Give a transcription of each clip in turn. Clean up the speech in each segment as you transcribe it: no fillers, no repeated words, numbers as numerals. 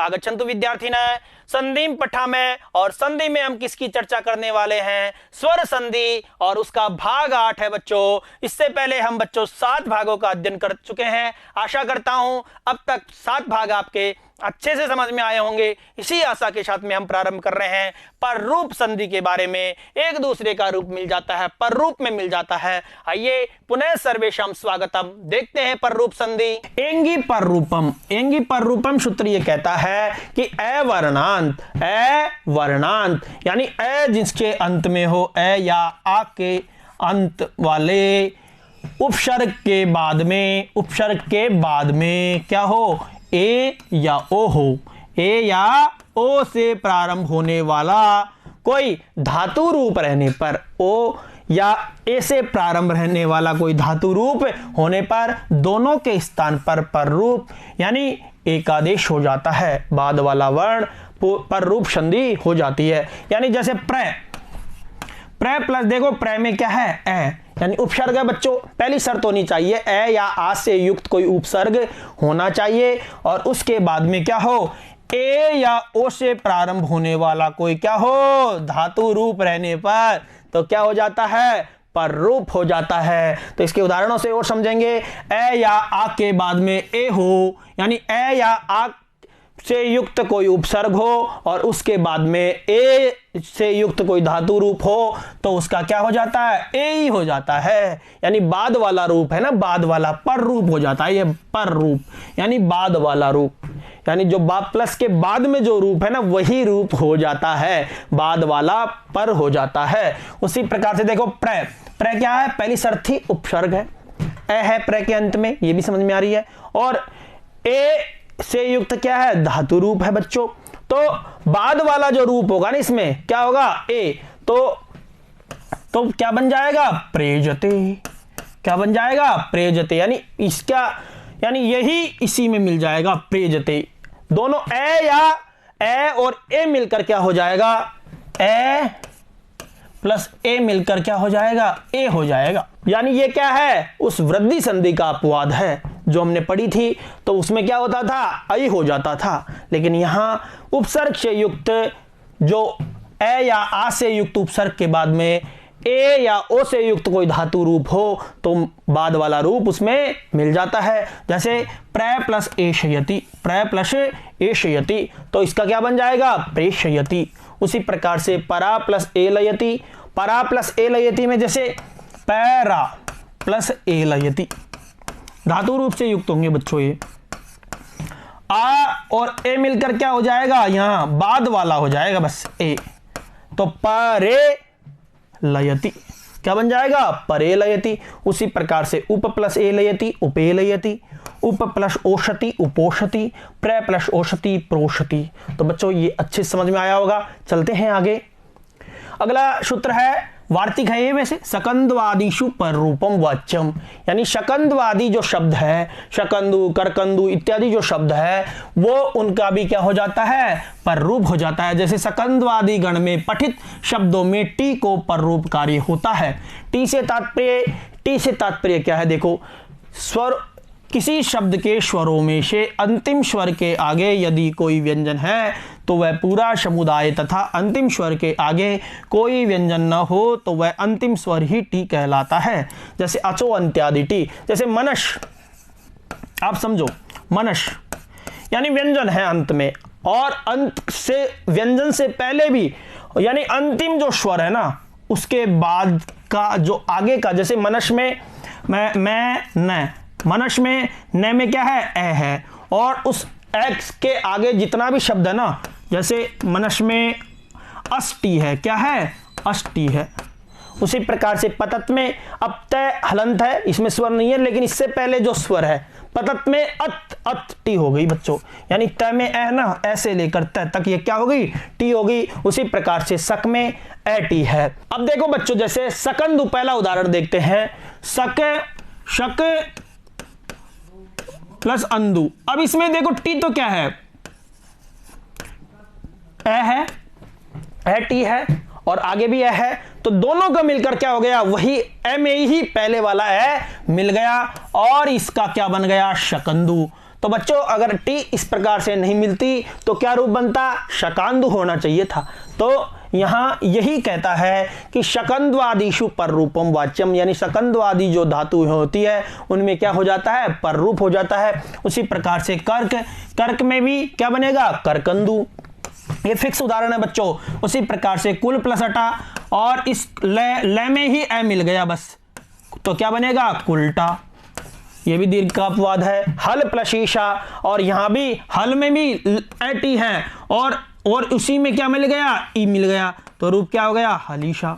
आगच्छन्तु विद्यार्थिनः। संधि पठामः और संधि में हम किसकी चर्चा करने वाले हैं? स्वर संधि, और उसका भाग 8 है बच्चों। इससे पहले हम बच्चों 7 भागों का अध्ययन कर चुके हैं। आशा करता हूं अब तक 7 भाग आपके अच्छे से समझ में आए होंगे। इसी आशा के साथ में हम प्रारंभ कर रहे हैं पर रूप संधि के बारे में। एक दूसरे का रूप मिल जाता है, पर रूप में मिल जाता है। आइए पुनः सर्वेशम स्वागतम, देखते हैं पर रूप संधि। एंगी पर रूपम, एंगी पर रूपम सूत्र ये कहता है कि अवर्णांत, अवर्णांत यानी अ जिसके अंत में हो, अ या आ के अंत वाले उपसर्ग के बाद में, उपसर्ग के बाद में क्या हो? ए या ओ हो। ए या ओ से प्रारंभ होने वाला कोई धातु रूप रहने पर, ओ या ए से प्रारंभ रहने वाला कोई धातु रूप होने पर दोनों के स्थान पर रूप यानी एकादेश हो जाता है। बाद वाला वर्ण पर रूप संधि हो जाती है। यानी जैसे प्र प्लस, देखो प्र में क्या है? ए यानी उपसर्ग है बच्चों। पहली शर्त होनी चाहिए ए या आ से युक्त कोई उपसर्ग होना चाहिए, और उसके बाद में क्या हो? ए या ओ से प्रारंभ होने वाला कोई क्या हो? धातु रूप रहने पर तो क्या हो जाता है? पर रूप हो जाता है। तो इसके उदाहरणों से और समझेंगे। ए या आ के बाद में ए हो, यानी ए या आ से युक्त कोई उपसर्ग हो और उसके बाद में ए से युक्त कोई धातु रूप हो तो उसका क्या हो जाता है? ए ही हो जाता है। यानी बाद वाला रूप है ना, बाद वाला पर रूप हो जाता है। ये पर रूप यानी बाद वाला रूप, यानी जो प्लस के बाद में जो रूप है ना वही रूप हो जाता है, बाद वाला पर हो जाता है। उसी प्रकार से देखो प्र, प्र क्या है? पहली शर्त थी उपसर्ग है, ए है प्र के अंत में, ये भी समझ में आ रही है। और ए से युक्त क्या है? धातु रूप है बच्चों। तो बाद वाला जो रूप होगा ना इसमें क्या होगा? ए, तो क्या बन जाएगा? प्रेजते। क्या बन जाएगा? प्रेजते। यानी इसका, यानी यही इसी में मिल जाएगा प्रेजते। दोनों ए या ए और ए मिलकर क्या हो जाएगा? ए प्लस ए मिलकर क्या हो जाएगा? ए हो जाएगा। यानी ये क्या है? उस वृद्धि संधि का अपवाद है जो हमने पढ़ी थी। तो उसमें क्या होता था? आई हो जाता था। लेकिन यहां उपसर्ग से युक्त जो ए या आ से युक्त उपसर्ग के बाद में ए या ओ से युक्त कोई धातु रूप हो तो बाद वाला रूप उसमें मिल जाता है। जैसे प्र प्लस एशयति, प्र प्लस एशयति, तो इसका क्या बन जाएगा? प्रेषयति। उसी प्रकार से परा प्लस ए लयति, परा प्लस ए लयति में जैसे पैरा प्लस ए लयति, धातु रूप से युक्त होंगे बच्चों। ये आ और ए मिलकर क्या हो जाएगा? यहां बाद वाला हो जाएगा बस ए, तो परे लयति क्या बन जाएगा? परे लयति। उसी प्रकार से उप प्लस ए लयति, उपे लयति, उप प्लस ओषति, उपोषति, प्र प्लस ओषति, प्रोषति। तो बच्चों ये अच्छे से समझ में आया होगा। चलते हैं आगे। अगला सूत्र है वार्तिक है ये वैसे, शकंदवादिषु पर रूपम वाच्यम, यानी शकंदवादी जो शब्द है, शकंदु, करकंदु इत्यादि जो शब्द है वो उनका भी क्या हो जाता है? पर रूप हो जाता है। जैसे शकंदवादी गण में पठित शब्दों में टी को पर रूप कार्य होता है। टी से तात्पर्य क्या है? देखो, स्वर, किसी शब्द के स्वरों में से अंतिम स्वर के आगे यदि कोई व्यंजन है तो वह पूरा समुदाय तथा अंतिम स्वर के आगे कोई व्यंजन न हो तो वह अंतिम स्वर ही टी कहलाता है। जैसे अचो अंत्यादि टी, जैसे मनश, आप समझो मनश यानी व्यंजन है अंत में, और अंत से व्यंजन से पहले भी यानी अंतिम जो स्वर है ना उसके बाद का जो आगे का, जैसे मनश में मैं न, मनश में न में क्या है? ए है, और उस एक्स के आगे जितना भी शब्द है ना, जैसे मनश में अष्टी है, क्या है? अष्टी है। उसी प्रकार से पतत में अब तय हलंत है, इसमें स्वर नहीं है, लेकिन इससे पहले जो स्वर है पतत में अत टी हो गई बच्चों, यानी त में ए ना, ऐसे लेकर त तक ये क्या हो गई? टी हो गई। उसी प्रकार से सक में ए टी है। अब देखो बच्चों, जैसे सकंदु, पहला उदाहरण देखते हैं। शक प्लस अंदु, अब इसमें देखो टी तो क्या है? ए है, ए टी है और आगे भी ए है, तो दोनों का मिलकर क्या हो गया? वही ए में ही पहले वाला ए मिल गया और इसका क्या बन गया? शकंदु। तो बच्चों अगर टी इस प्रकार से नहीं मिलती तो क्या रूप बनता, शकंदु होना चाहिए था। तो यहां यही कहता है कि शकंद्वादिषु पर रूपम वाच्यम, यानी शकंद्वादी जो धातु होती है उनमें क्या हो जाता है, पर रूप हो जाता है। उसी प्रकार से कर्क, कर्क में भी क्या बनेगा, करकंदु, ये फिक्स उदाहरण है बच्चों। उसी प्रकार से कुल प्लस अटा, और इस ल में ही ए मिल गया बस, तो क्या बनेगा, कुलटा, ये भी दीर्घ का अपवाद है। हल प्लस ईशा, और यहां भी हल में भी एटी है और उसी में क्या मिल गया, ई मिल गया, तो रूप क्या हो गया, हलीशा।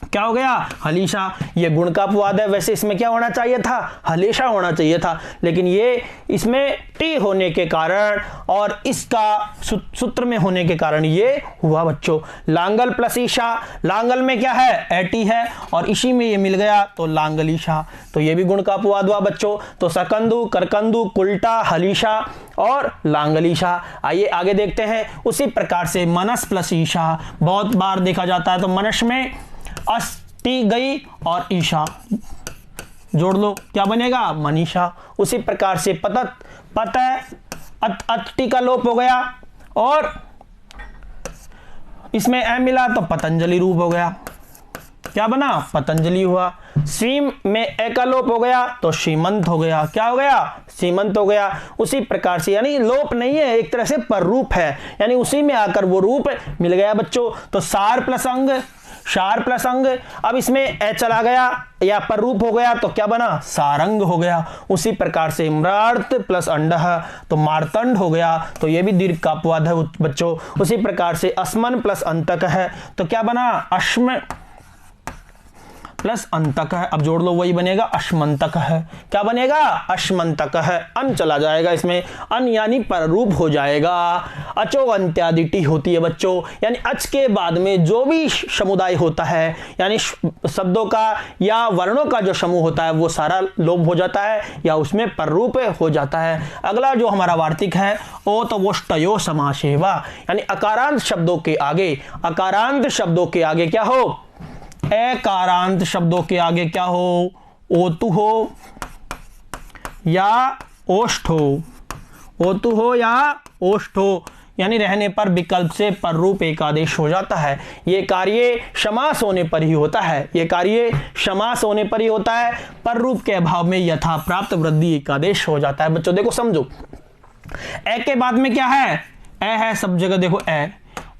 क्या हो गया, हलीशा। ये गुण का अपवाद है, वैसे इसमें क्या होना चाहिए था, हलेशा होना चाहिए था, लेकिन ये इसमें टी होने के कारण और इसका सूत्र में होने के कारण ये हुआ बच्चों। लांगल प्लस ईशा, लांगल में क्या है, एटी है, और इसी में ये मिल गया तो लांगलीशा, तो ये भी गुण का अपवाद हुआ बच्चों। तो सकंदु, करकंदु, कुल्टा, हलीशा और लांगलीशा। आइए आगे देखते हैं। उसी प्रकार से मनस प्लस ईशा, बहुत बार देखा जाता है, तो मनस में अस्टी गई और ईशा जोड़ लो, क्या बनेगा, मनीषा। उसी प्रकार से पतत, पत अति का लोप हो गया और इसमें ए मिला तो पतंजलि रूप हो गया, क्या बना, पतंजलि हुआ। श्रीम में ए का लोप हो गया तो श्रीमंत हो गया, क्या हो गया, श्रीमंत हो गया। उसी प्रकार से यानी लोप नहीं है, एक तरह से पर रूप है, यानी उसी में आकर वो रूप मिल गया बच्चों। तो सार प्लस अंग, शार प्लस अंग, अब इसमें ए चला गया या पर रूप हो गया तो क्या बना, सारंग हो गया। उसी प्रकार से म्रार्त प्लस अंडह तो मार्तंड हो गया, तो ये भी दीर्घ का अपवाद है बच्चों। उसी प्रकार से अस्मन प्लस अंतक है तो क्या बना, अश्म प्लस अंतक है, अब जोड़ लो वही बनेगा, अश्मंतक है, क्या बनेगा, अश्मंतक है। अन चला जाएगा इसमें, अन यानी पर रूप हो जाएगा। अचो अंत्यादि टी होती है बच्चों, यानी अच के बाद में जो भी समुदाय होता है, यानी शब्दों का या वर्णों का जो समूह होता है वो सारा लोप हो जाता है या उसमें पर रूप हो जाता है। अगला जो हमारा वार्तिक है ओ तो वो ष्टयो समासेवा, यानी अकारांत शब्दों के आगे, अकारांत शब्दों के आगे क्या हो, एकारांत शब्दों के आगे क्या हो, ओतु हो या ओष्ठ हो, ओतु हो या ओष्ठ हो, यानी रहने पर विकल्प से पर रूप एक आदेश हो जाता है। ये कार्य समास होने पर ही होता है, ये कार्य समास होने पर ही होता है, पर रूप के अभाव में यथा प्राप्त वृद्धि एक आदेश हो जाता है। बच्चों देखो समझो, ए के बाद में क्या है, ए है सब जगह, देखो ए,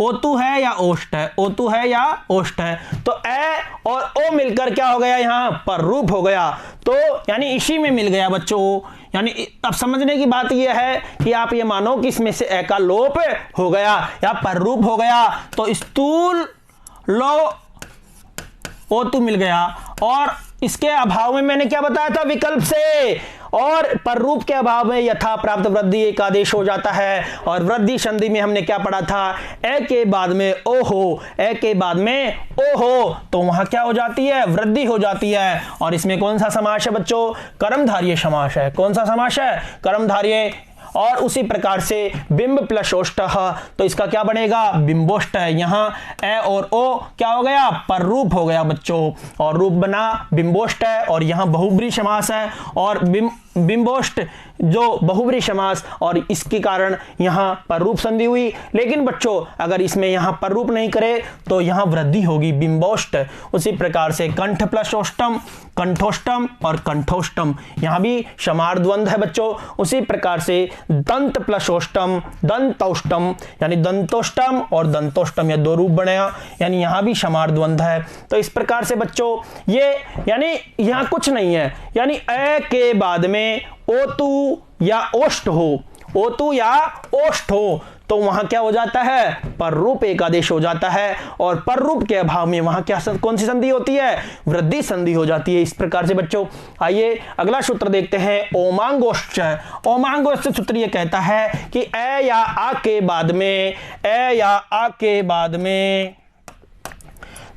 ओतु है या ओष्ठ है, ओतु है या ओष्ठ है, तो ए और ओ मिलकर क्या हो गया, यहां पर रूप हो गया, तो यानी इसी में मिल गया बच्चों। यानी अब समझने की बात यह है कि आप ये मानो कि इसमें से ए का लोप हो गया या पर रूप हो गया, तो स्थूल लो ओतु मिल गया, और इसके अभाव में मैंने क्या बताया था, विकल्प से, और पर रूप के अभाव में यथा प्राप्त वृद्धि एक आदेश हो जाता है। और वृद्धि संधि में हमने क्या पढ़ा था, ए के बाद में ओ हो, ए के बाद में ओ हो, तो वहां क्या हो जाती है, वृद्धि हो जाती है। और इसमें कौन सा समास है बच्चों, कर्मधारय समास है। कौन सा समास है, कर्मधारय। और उसी प्रकार से बिंब प्लस ओष्ठ, तो इसका क्या बनेगा, बिंबोष्ट है। यहाँ ए और ओ क्या हो गया, पर रूप हो गया बच्चों, और रूप बना बिंबोष्ट है। और यहाँ बहुब्री समास है और बिंबोष्ट जो बहुब्री समास, और इसके कारण यहाँ पर रूप संधि हुई। लेकिन बच्चों अगर इसमें यहाँ पर रूप नहीं करे तो यहाँ वृद्धि होगी, बिंबोष्ट। उसी प्रकार से कंठ प्लस ओष्टम, कंठोष्टम और कंठोष्टम, यहाँ भी समार द्वंद्व है बच्चों। उसी प्रकार से दंत प्लस ओष्टम, दंतोष्टम, यानी दंतोष्टम और दंतोष्टम, यह दो रूप बनेगा, यानी यहाँ भी समार द्वंद्व है। तो इस प्रकार से बच्चों ये यानी यहाँ कुछ नहीं है, यानी ए के बाद में ओतु या ओष्ठ हो, ओतु या ओष्ठ हो, तो वहां क्या हो जाता है, पर रूप एक आदेश हो जाता है। और पर रूप के अभाव में वहां क्या कौन सी संधि होती है, वृद्धि संधि हो जाती है। इस प्रकार से बच्चों आइए अगला सूत्र देखते हैं, ओमांगोष्ठ। ओमांगोष्ठ सूत्र ये कहता है कि ए या आ के बाद में, ए या आ के बाद में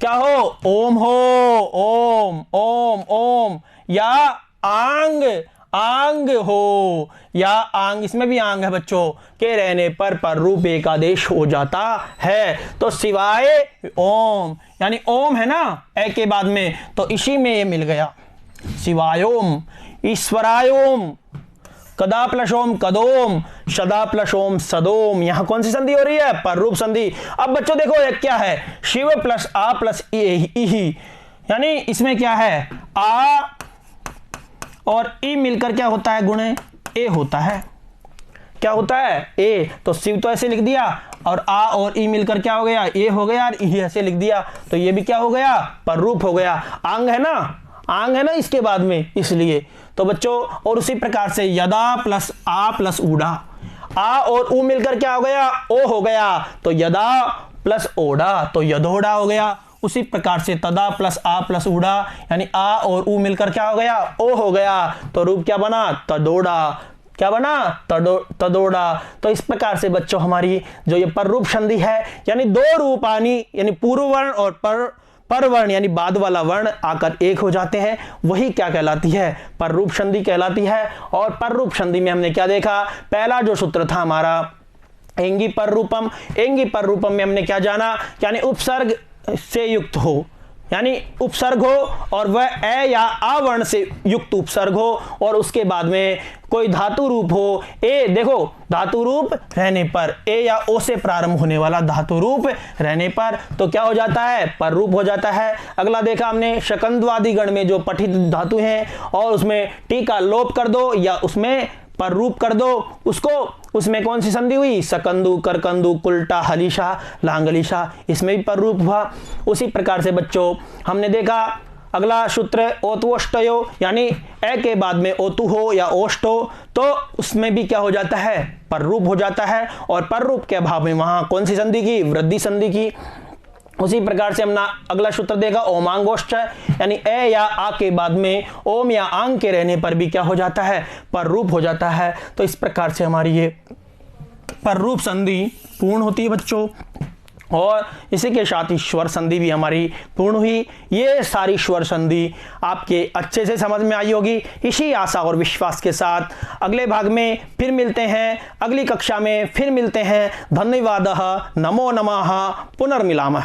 क्या हो, ओम हो, ओम ओम ओम, या आंग आंग हो, या आंग, इसमें भी आंग है बच्चों, के रहने पर रूप एक आदेश हो जाता है। तो सिवाय ओम, यानी ओम है ना ए के बाद में, तो इसी में ये मिल गया, सिवायोम, ईश्वरायोम, कदा प्लस ओम कदोम, सदा प्लस ओम सदोम। यहां कौन सी संधि हो रही है? पररूप संधि। अब बच्चों देखो ये क्या है? शिव प्लस आ प्लस ई, यानी इसमें क्या है? आ और ई मिलकर क्या होता है? गुणे ए होता है। क्या होता है? ए। तो शिव तो ऐसे लिख दिया, और आ और ई मिलकर क्या हो गया? ए हो गया, और ई ऐसे लिख दिया, तो ये भी क्या हो गया? पररूप हो गया। आंग है ना, आंग है ना इसके बाद में, इसलिए। तो बच्चों, और उसी प्रकार से यदा प्लस आ प्लस ऊड़ा, आ और ऊ मिलकर क्या हो गया? ओ हो गया, तो यदा प्लस ओढ़ा तो यदोड़ा हो गया। उसी प्रकार से तदा प्लस आ प्लस ऊड़ा, यानी आ और ऊ मिलकर क्या हो गया? ओ हो गया, तो रूप क्या बना? तदोड़ा। क्या बना? तदोड़ा। तो इस प्रकार से बच्चों हमारी जो ये पररूप संधि है, यानी दो रूपानी, यानी पूर्व वर्ण और पर वर्ण यानी बाद वाला वर्ण आकर एक हो जाते हैं, वही क्या कहलाती है? पररूप संधि कहलाती है। और पररूप संधि में हमने क्या देखा? पहला जो सूत्र था हमारा एंगी पररूपम, एंगी पररूपम में हमने क्या जाना? यानी उपसर्ग से युक्त हो, यानी उपसर्ग हो और वह ए या आ वर्ण से युक्त उपसर्ग हो, और उसके बाद में कोई धातु रूप हो। ए देखो, धातु रूप रहने पर, ए या ओ से प्रारंभ होने वाला धातु रूप रहने पर तो क्या हो जाता है? पररूप हो जाता है। अगला देखा हमने शकंदवादी गण में जो पठित धातु हैं, और उसमें टी का लोप कर दो या उसमें पररूप कर दो उसको, उसमें कौन सी संधि हुई? सकंदु, करकंदु, कुल्टा, हलीशा, लांगलीशा, इसमें भी पररूप हुआ। उसी प्रकार से बच्चों हमने देखा अगला सूत्र ओतुष्टयो, यानी ए के बाद में ओतु हो या ओष्ट हो तो उसमें भी क्या हो जाता है? पररूप हो जाता है। और पररूप के अभाव में वहां कौन सी संधि की? वृद्धि संधि की। उसी प्रकार से हमने अगला सूत्र देखा ओमांगोष्ठ, यानी ए या आ के बाद में ओम या आंग के रहने पर भी क्या हो जाता है? पररूप हो जाता है। तो इस प्रकार से हमारी ये पररूप संधि पूर्ण होती है बच्चों, और इसी के साथ ही स्वर संधि भी हमारी पूर्ण हुई। ये सारी स्वर संधि आपके अच्छे से समझ में आई होगी। इसी आशा और विश्वास के साथ अगले भाग में फिर मिलते हैं, अगली कक्षा में फिर मिलते हैं। धन्यवादः, नमो नमः, पुनर्मिलामः।